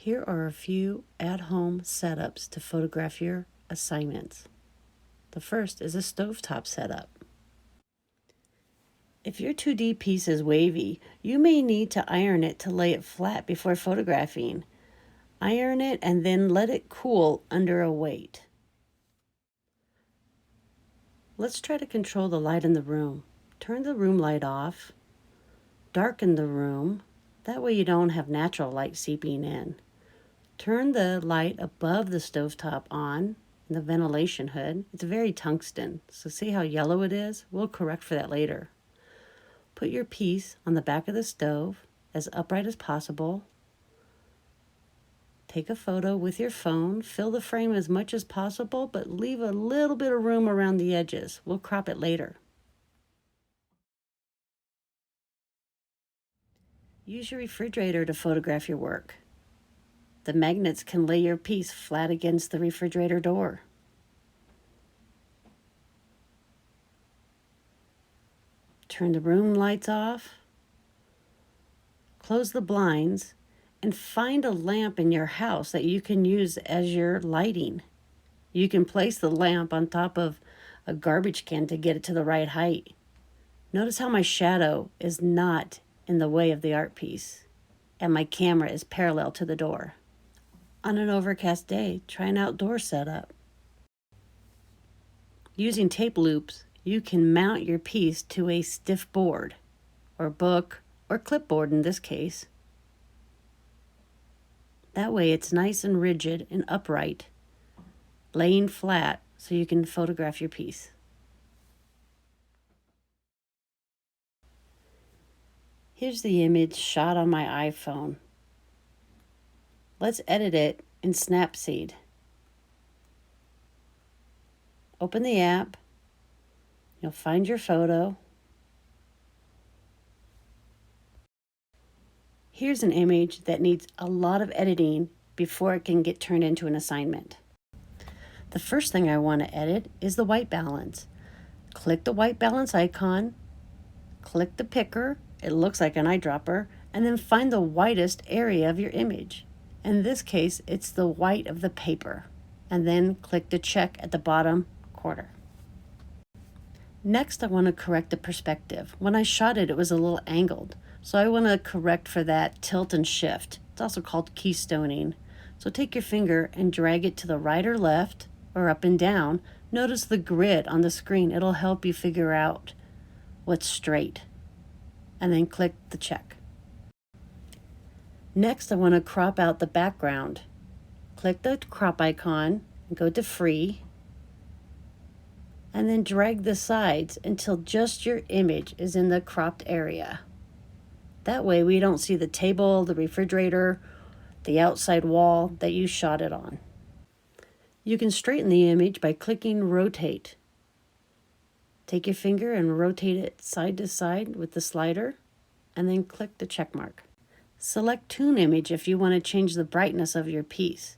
Here are a few at-home setups to photograph your assignments. The first is a stovetop setup. If your 2D piece is wavy, you may need to iron it to lay it flat before photographing. Iron it and then let it cool under a weight. Let's try to control the light in the room. Turn the room light off. Darken the room. That way you don't have natural light seeping in. Turn the light above the stovetop on, the ventilation hood. It's very tungsten, so see how yellow it is? We'll correct for that later. Put your piece on the back of the stove as upright as possible. Take a photo with your phone. Fill the frame as much as possible, but leave a little bit of room around the edges. We'll crop it later. Use your refrigerator to photograph your work. The magnets can lay your piece flat against the refrigerator door. Turn the room lights off. Close the blinds and find a lamp in your house that you can use as your lighting. You can place the lamp on top of a garbage can to get it to the right height. Notice how my shadow is not in the way of the art piece, and my camera is parallel to the door. On an overcast day, try an outdoor setup. Using tape loops, you can mount your piece to a stiff board, or book, or clipboard in this case. That way it's nice and rigid and upright, laying flat so you can photograph your piece. Here's the image shot on my iPhone. Let's edit it in Snapseed. Open the app. You'll find your photo. Here's an image that needs a lot of editing before it can get turned into an assignment. The first thing I want to edit is the white balance. Click the white balance icon, click the picker, it looks like an eyedropper, and then find the whitest area of your image. In this case, it's the white of the paper, and then click the check at the bottom corner. Next, I want to correct the perspective. When I shot it, it was a little angled. So I want to correct for that tilt and shift. It's also called keystoning. So take your finger and drag it to the right or left or up and down. Notice the grid on the screen. It'll help you figure out what's straight. And then click the check. Next, I want to crop out the background. Click the crop icon and go to free. And then drag the sides until just your image is in the cropped area. That way we don't see the table, the refrigerator, the outside wall that you shot it on. You can straighten the image by clicking rotate. Take your finger and rotate it side to side with the slider, and then click the check mark. Select Tune Image if you want to change the brightness of your piece.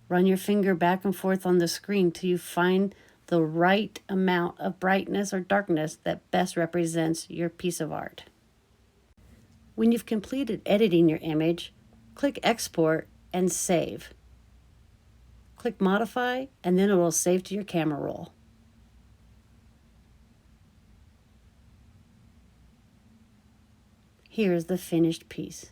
Run your finger back and forth on the screen till you find the right amount of brightness or darkness that best represents your piece of art. When you've completed editing your image, click Export and Save. Click Modify, and then it will save to your camera roll. Here's the finished piece.